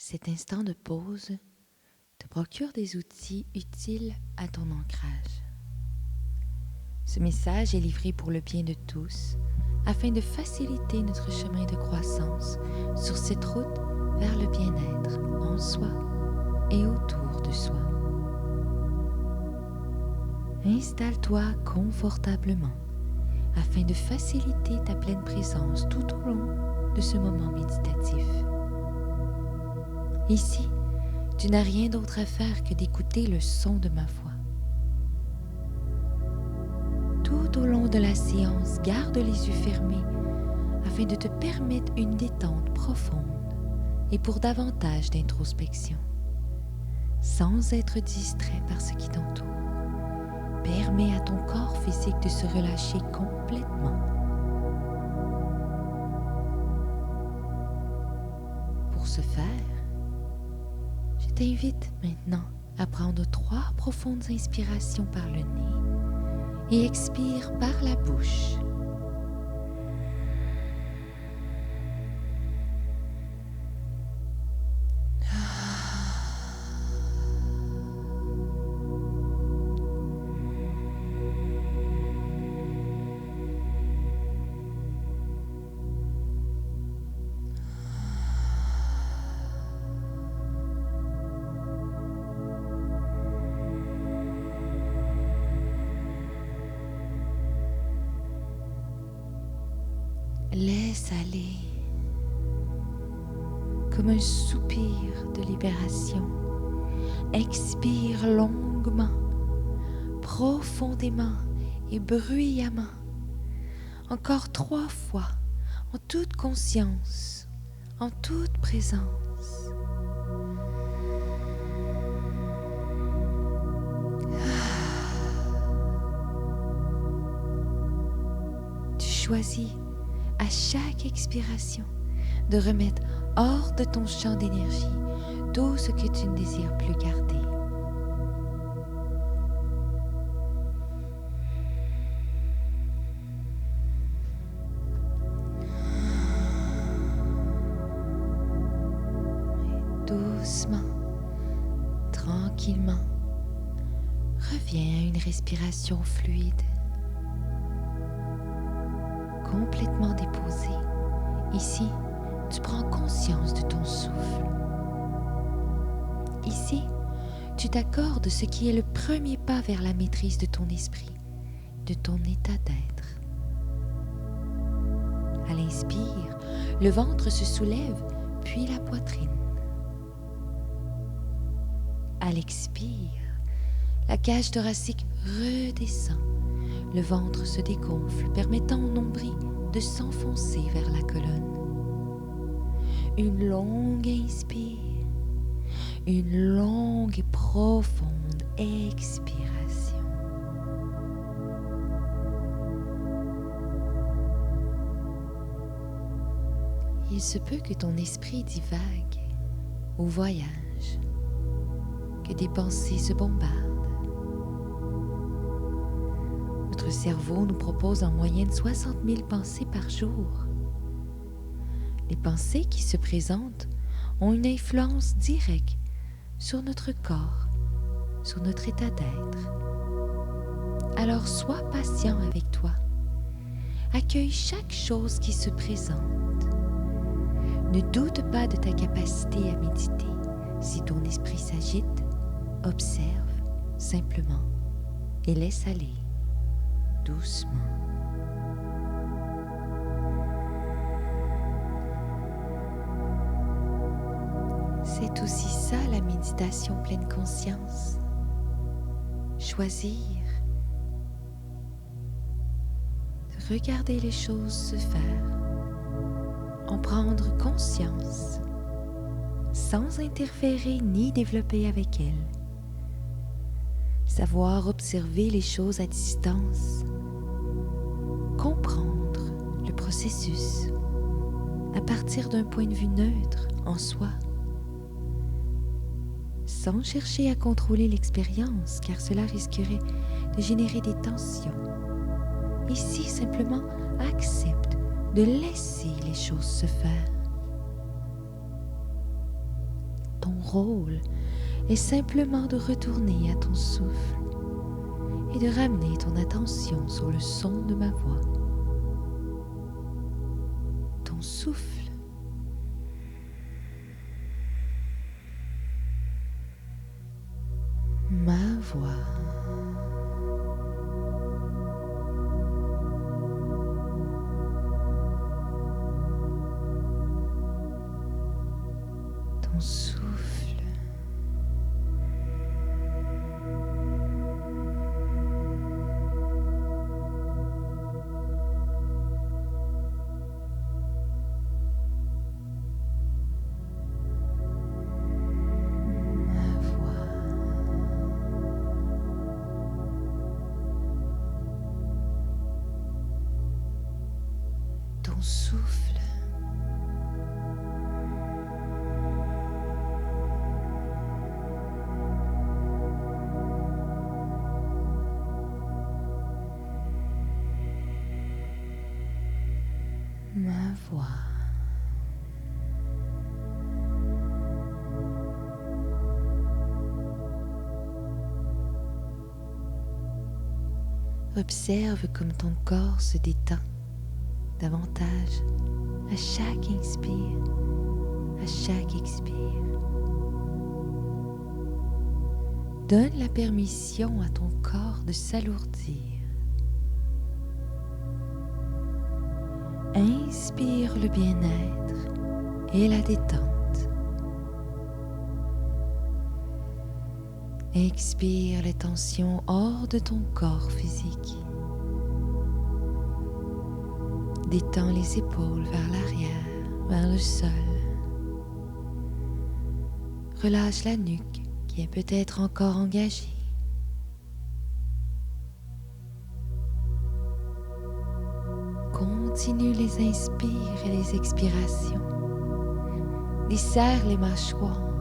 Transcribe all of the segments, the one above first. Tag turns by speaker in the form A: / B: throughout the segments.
A: Cet instant de pause te procure des outils utiles à ton ancrage. Ce message est livré pour le bien de tous, afin de faciliter notre chemin de croissance sur cette route vers le bien-être en soi et autour de soi. Installe-toi confortablement afin de faciliter ta pleine présence tout au long de ce moment méditatif. Ici, tu n'as rien d'autre à faire que d'écouter le son de ma voix. Tout au long de la séance, garde les yeux fermés afin de te permettre une détente profonde et pour davantage d'introspection. Sans être distrait par ce qui t'entoure, permets à ton corps physique de se relâcher complètement. Pour ce faire, je t'invite maintenant à prendre 3 profondes inspirations par le nez et expire par la bouche. Laisse aller comme un soupir de libération. Expire longuement, profondément et bruyamment. Encore 3 fois, en toute conscience, en toute présence. Tu choisis à chaque expiration de remettre hors de ton champ d'énergie tout ce que tu ne désires plus garder. Doucement, tranquillement, reviens à une respiration fluide, complètement déposée. Ici, tu prends conscience de ton souffle. Ici, tu t'accordes ce qui est le premier pas vers la maîtrise de ton esprit, de ton état d'être. À l'inspire, le ventre se soulève, puis la poitrine. À l'expire, la cage thoracique redescend. Le ventre se dégonfle, permettant au nombril de s'enfoncer vers la colonne. Une longue inspire, une longue et profonde expiration. Il se peut que ton esprit divague ou voyage, que des pensées se bombardent. Notre cerveau nous propose en moyenne 60 000 pensées par jour. Les pensées qui se présentent ont une influence directe sur notre corps, sur notre état d'être. Alors sois patient avec toi. Accueille chaque chose qui se présente. Ne doute pas de ta capacité à méditer. Si ton esprit s'agite, observe simplement et laisse aller doucement. C'est aussi ça la méditation pleine conscience. Choisir de regarder les choses se faire, en prendre conscience, sans interférer ni développer avec elles. Savoir observer les choses à distance, comprendre le processus à partir d'un point de vue neutre en soi, sans chercher à contrôler l'expérience, car cela risquerait de générer des tensions. Ici, simplement, accepte de laisser les choses se faire. ton rôle est simplement de retourner à ton souffle et de ramener ton attention sur le son de ma voix. Ton souffle. Ma voix. Ton souffle. Ton souffle. Ma voix. Observe comme ton corps se détend davantage à chaque inspire, à chaque expire. Donne la permission à ton corps de s'alourdir. Inspire le bien-être et la détente. Expire les tensions hors de ton corps physique. Détends les épaules vers l'arrière, vers le sol. Relâche la nuque qui est peut-être encore engagée. Continue les inspires et les expirations. Desserre les mâchoires.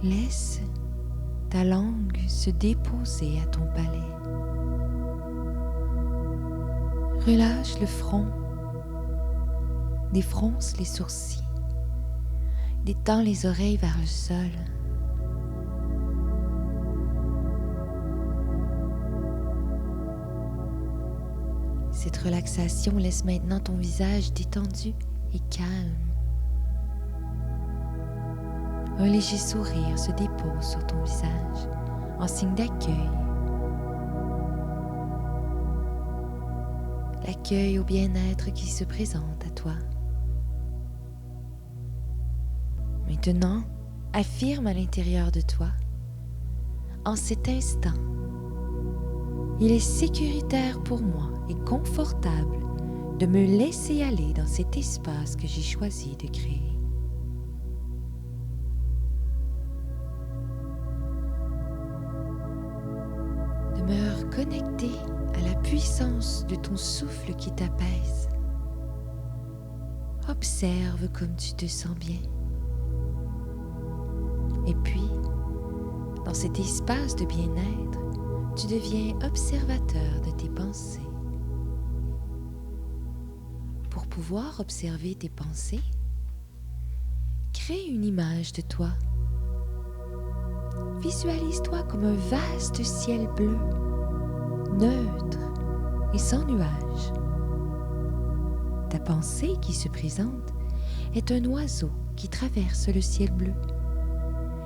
A: Laisse ta langue se déposer à ton palais. Relâche le front. Défronce les sourcils. Détends les oreilles vers le sol. Cette relaxation laisse maintenant ton visage détendu et calme. Un léger sourire se dépose sur ton visage en signe d'accueil. L'accueil au bien-être qui se présente à toi. Maintenant, affirme à l'intérieur de toi, en cet instant, il est sécuritaire pour moi et confortable de me laisser aller dans cet espace que j'ai choisi de créer. Demeure connecté à la puissance de ton souffle qui t'apaise. Observe comme tu te sens bien. Et puis, dans cet espace de bien-être, tu deviens observateur de tes pensées. Pour pouvoir observer tes pensées, crée une image de toi. Visualise-toi comme un vaste ciel bleu, neutre et sans nuages. Ta pensée qui se présente est un oiseau qui traverse le ciel bleu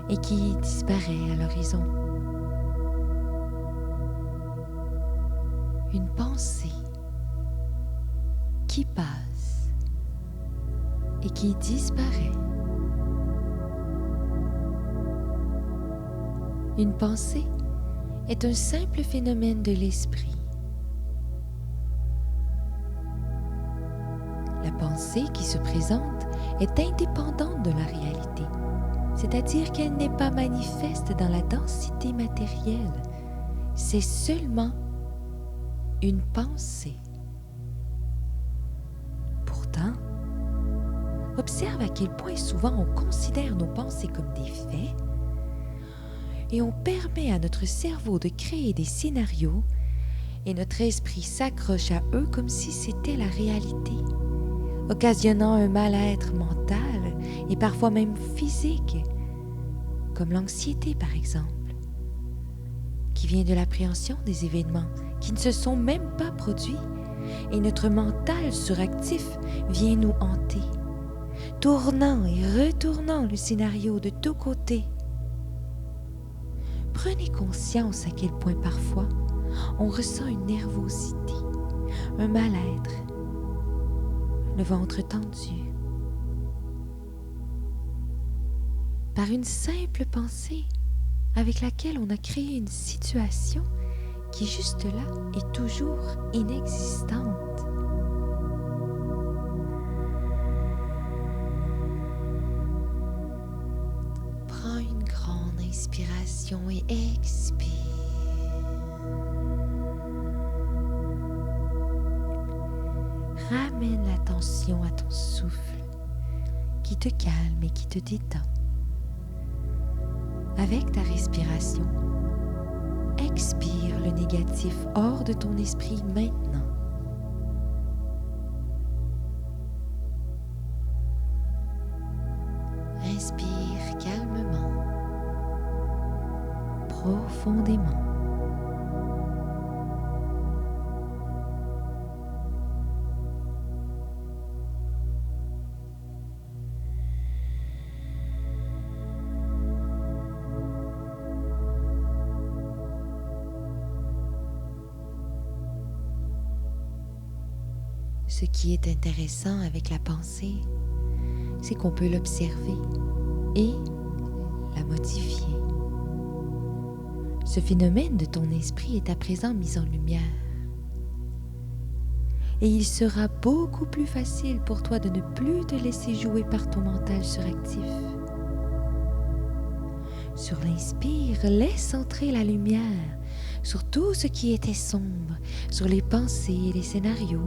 A: et qui disparaît à l'horizon. Une pensée qui passe et qui disparaît. Une pensée est un simple phénomène de l'esprit. La pensée qui se présente est indépendante de la réalité, c'est-à-dire qu'elle n'est pas manifeste dans la densité matérielle. C'est seulement une pensée. Pourtant, observe à quel point souvent on considère nos pensées comme des faits et on permet à notre cerveau de créer des scénarios et notre esprit s'accroche à eux comme si c'était la réalité, occasionnant un mal-être mental et parfois même physiques, comme l'anxiété par exemple, qui vient de l'appréhension des événements qui ne se sont même pas produits, et notre mental suractif vient nous hanter, tournant et retournant le scénario de tous côtés. Prenez conscience à quel point parfois on ressent une nervosité, un mal-être, le ventre tendu, par une simple pensée avec laquelle on a créé une situation qui juste là est toujours inexistante. Prends une grande inspiration et expire. Ramène l'attention à ton souffle qui te calme et qui te détend. Avec ta respiration, expire le négatif hors de ton esprit maintenant. Inspire calmement, profondément. Ce qui est intéressant avec la pensée, c'est qu'on peut l'observer et la modifier. Ce phénomène de ton esprit est à présent mis en lumière. Et il sera beaucoup plus facile pour toi de ne plus te laisser jouer par ton mental suractif. Sur l'inspire, laisse entrer la lumière sur tout ce qui était sombre, sur les pensées et les scénarios.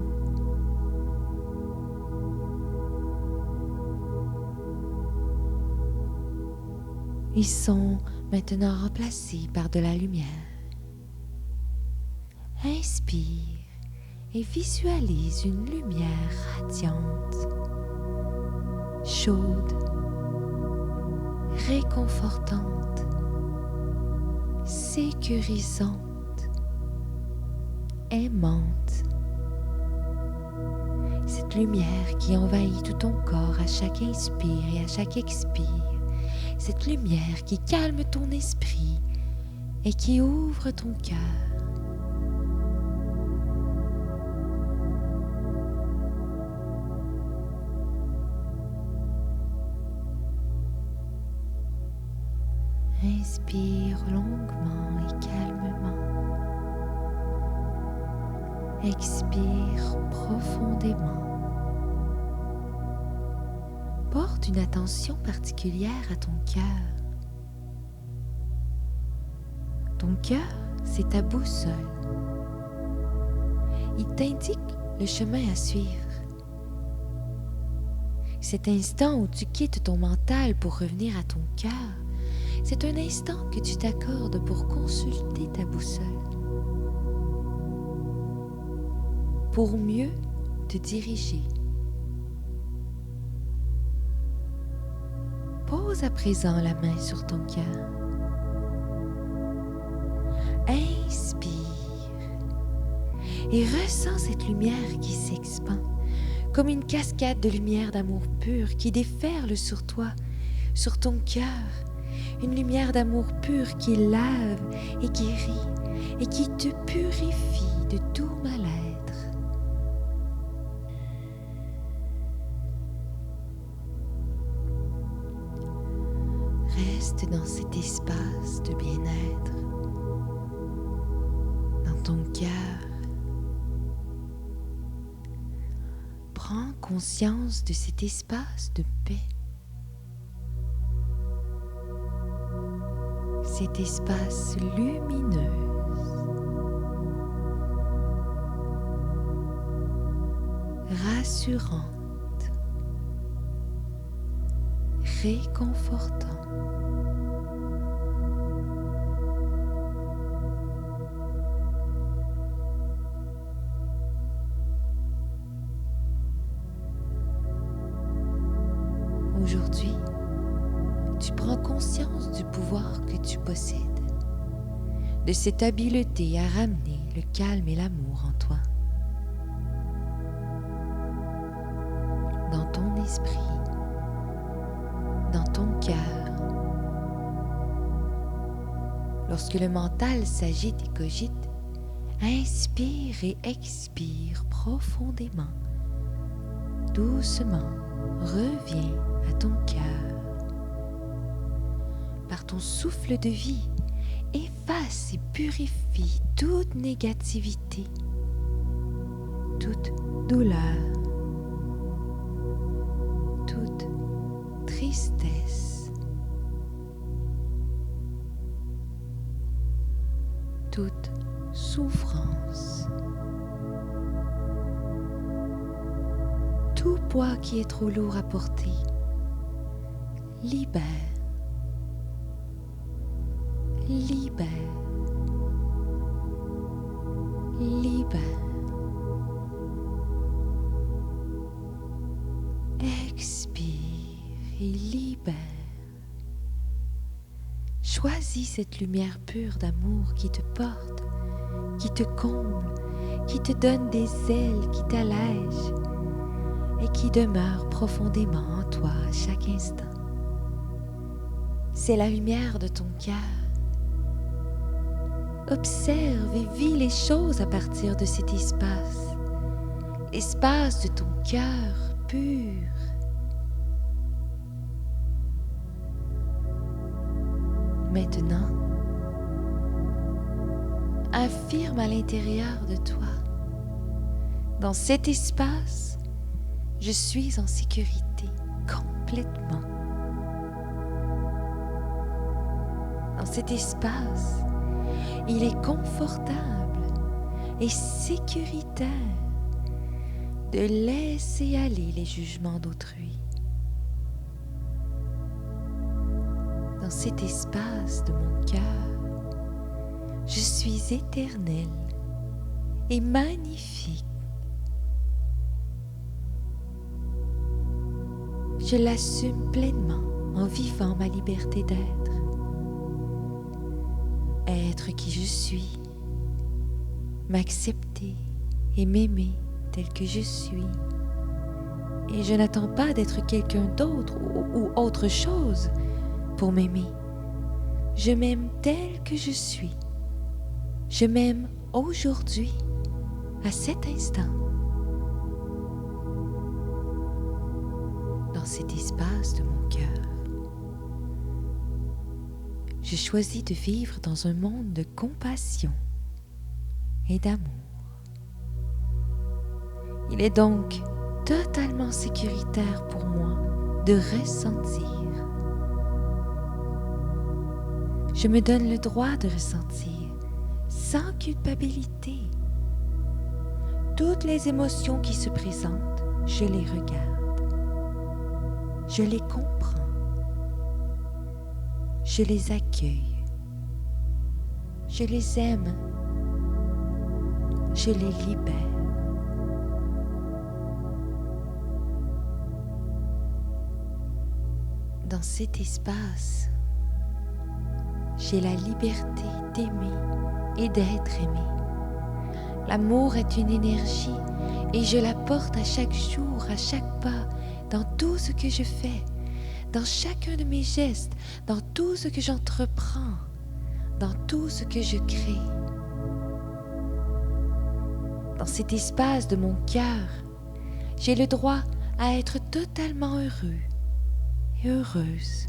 A: Ils sont maintenant remplacés par de la lumière. Inspire et visualise une lumière radiante, chaude, réconfortante, sécurisante, aimante. Cette lumière qui envahit tout ton corps à chaque inspire et à chaque expire. Cette lumière qui calme ton esprit et qui ouvre ton cœur. Inspire longuement et calmement. Expire profondément. Porte une attention particulière à ton cœur. Ton cœur, c'est ta boussole. Il t'indique le chemin à suivre. Cet instant où tu quittes ton mental pour revenir à ton cœur, c'est un instant que tu t'accordes pour consulter ta boussole, pour mieux te diriger. Pose à présent la main sur ton cœur. Inspire et ressens cette lumière qui s'expand comme une cascade de lumière d'amour pur qui déferle sur toi, sur ton cœur. Une lumière d'amour pur qui lave et guérit et qui te purifie de tout mal-être. Reste dans cet espace de bien-être, dans ton cœur. Prends conscience de cet espace de paix. Cet espace lumineux. Rassurante, réconfortant. Aujourd'hui, tu prends conscience du pouvoir que tu possèdes, de cette habileté à ramener le calme et l'amour en toi. Dans ton esprit, dans ton cœur. Lorsque le mental s'agite et cogite, inspire et expire profondément. Doucement, reviens à ton cœur. Par ton souffle de vie, efface et purifie toute négativité, toute douleur, toute tristesse, toute souffrance, tout poids qui est trop lourd à porter. Libère, libère, libère. Expire et libère. Choisis cette lumière pure d'amour qui te porte, qui te comble, qui te donne des ailes, qui t'allège et qui demeure profondément en toi à chaque instant. C'est la lumière de ton cœur. Observe et vis les choses à partir de cet espace, l'espace de ton cœur pur. Maintenant, affirme à l'intérieur de toi, dans cet espace, je suis en sécurité complètement. Dans cet espace, il est confortable et sécuritaire de laisser aller les jugements d'autrui. Dans cet espace de mon cœur, je suis éternelle et magnifique. Je l'assume pleinement en vivant ma liberté d'être. Être qui je suis, m'accepter et m'aimer tel que je suis. Et je n'attends pas d'être quelqu'un d'autre ou autre chose pour m'aimer. Je m'aime tel que je suis. Je m'aime aujourd'hui, à cet instant. Dans cet espace de mon cœur, je choisis de vivre dans un monde de compassion et d'amour. Il est donc totalement sécuritaire pour moi de ressentir. Je me donne le droit de ressentir sans culpabilité. Toutes les émotions qui se présentent, je les regarde. Je les comprends. Je les accueille. Je les aime. Je les libère. Dans cet espace, j'ai la liberté d'aimer et d'être aimé. L'amour est une énergie et je la porte à chaque jour, à chaque pas, dans tout ce que je fais, dans chacun de mes gestes, dans tout ce que j'entreprends, dans tout ce que je crée. Dans cet espace de mon cœur, j'ai le droit à être totalement heureux et heureuse,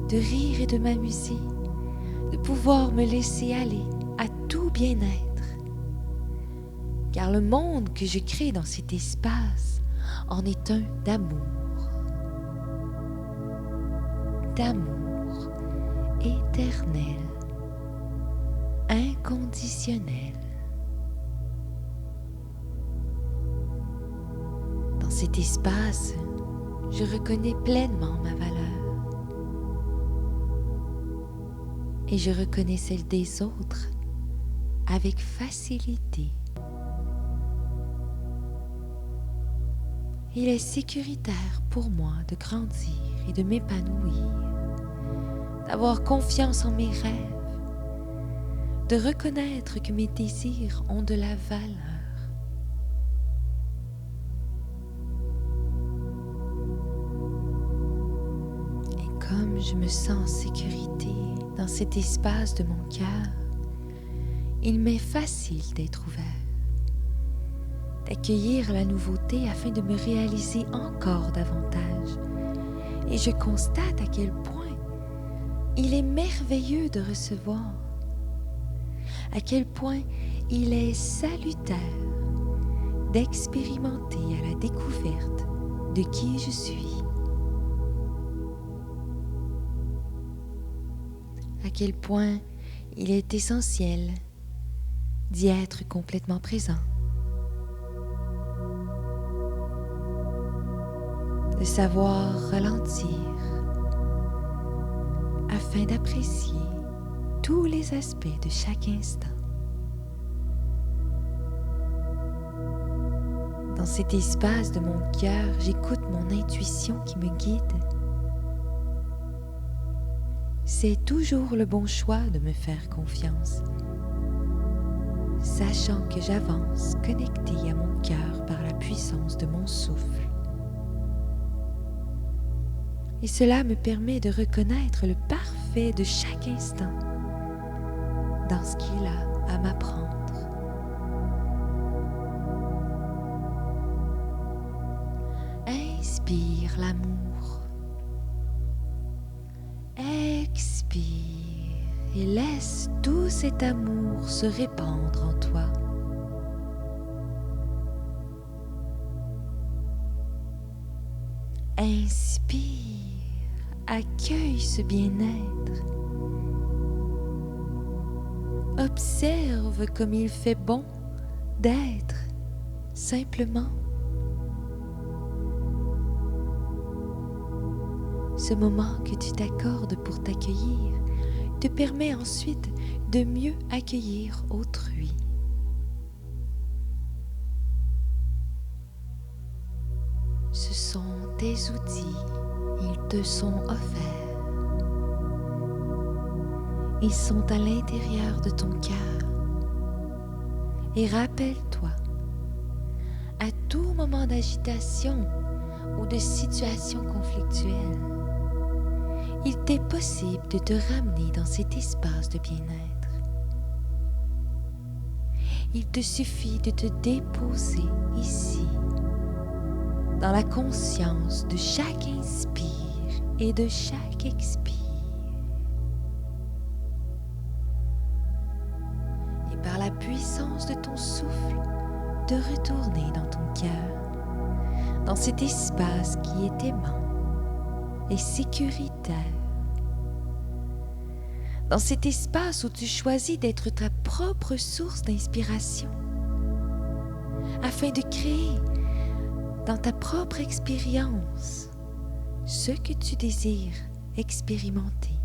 A: de rire et de m'amuser, de pouvoir me laisser aller à tout bien-être. Car le monde que je crée dans cet espace en est un d'amour. D'amour éternel, inconditionnel. Dans cet espace, je reconnais pleinement ma valeur. Et je reconnais celle des autres avec facilité. Il est sécuritaire pour moi de grandir et de m'épanouir, d'avoir confiance en mes rêves, de reconnaître que mes désirs ont de la valeur. Et comme je me sens en sécurité dans cet espace de mon cœur, il m'est facile d'être ouvert, d'accueillir la nouveauté afin de me réaliser encore davantage. Et je constate à quel point il est merveilleux de recevoir, à quel point il est salutaire d'expérimenter à la découverte de qui je suis, à quel point il est essentiel d'y être complètement présent, de savoir ralentir afin d'apprécier tous les aspects de chaque instant. Dans cet espace de mon cœur, j'écoute mon intuition qui me guide. C'est toujours le bon choix de me faire confiance, sachant que j'avance connecté à mon cœur par la puissance de mon souffle. Et cela me permet de reconnaître le parfait de chaque instant dans ce qu'il a à m'apprendre. Inspire l'amour. Expire et laisse tout cet amour se répandre en toi. Inspire, accueille ce bien-être. Observe comme il fait bon d'être simplement. Ce moment que tu t'accordes pour t'accueillir te permet ensuite de mieux accueillir autrui. Ce sont tes outils, ils te sont offerts. Ils sont à l'intérieur de ton cœur. Et rappelle-toi, à tout moment d'agitation ou de situation conflictuelle, il t'est possible de te ramener dans cet espace de bien-être. Il te suffit de te déposer ici, dans la conscience de chaque inspire et de chaque expire. Et par la puissance de ton souffle, de retourner dans ton cœur, dans cet espace qui est aimant et sécuritaire, dans cet espace où tu choisis d'être ta propre source d'inspiration, afin de créer dans ta propre expérience ce que tu désires expérimenter.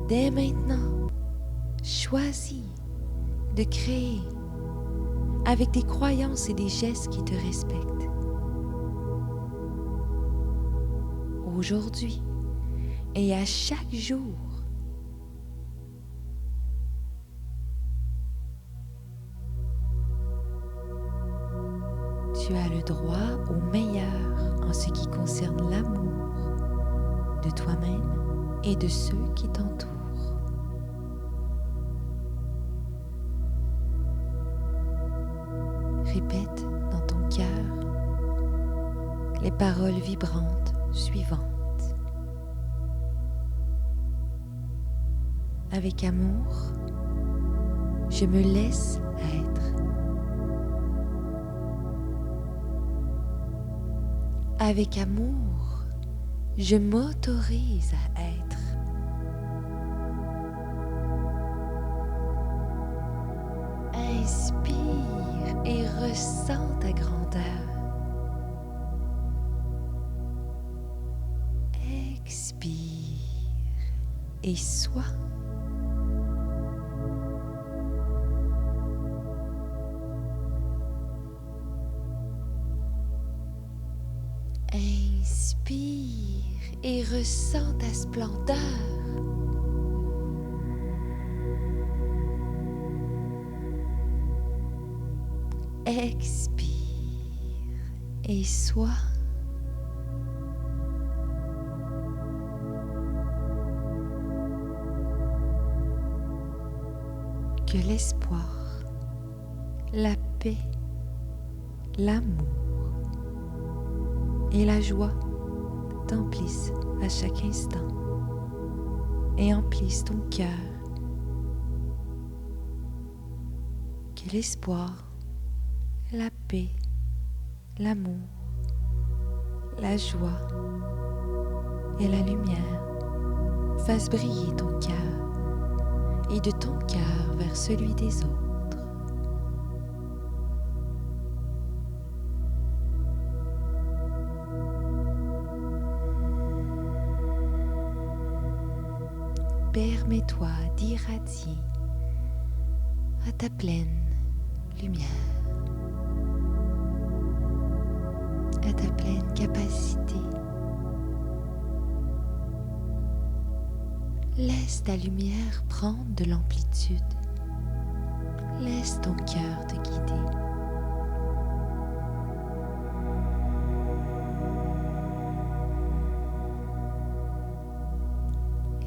A: Dès maintenant, choisis de créer avec des croyances et des gestes qui te respectent. Aujourd'hui et à chaque jour, tu as le droit au meilleur en ce qui concerne l'amour de toi-même et de ceux qui t'entourent. Répète dans ton cœur les paroles vibrantes suivantes. Avec amour, je me laisse être. Avec amour, je m'autorise à être. Inspire et ressens ta grandeur. Expire et sois. Inspire et ressens ta splendeur. Expire et sois. Que l'espoir, la paix, l'amour et la joie t'emplissent à chaque instant et emplissent ton cœur. Que l'espoir, la paix, l'amour, la joie et la lumière fassent briller ton cœur et de ton cœur vers celui des autres. Permets-toi d'irradier à ta pleine lumière, à ta pleine capacité. Laisse ta lumière prendre de l'amplitude. Laisse ton cœur te guider.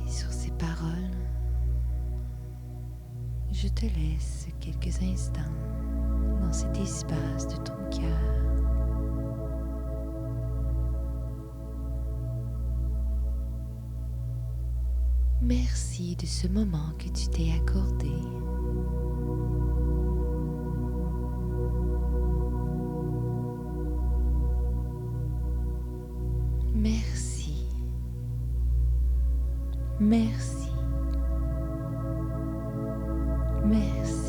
A: Et sur ces paroles, je te laisse quelques instants dans cet espace de ton cœur. Merci de ce moment que tu t'es accordé. Merci. Merci. Merci.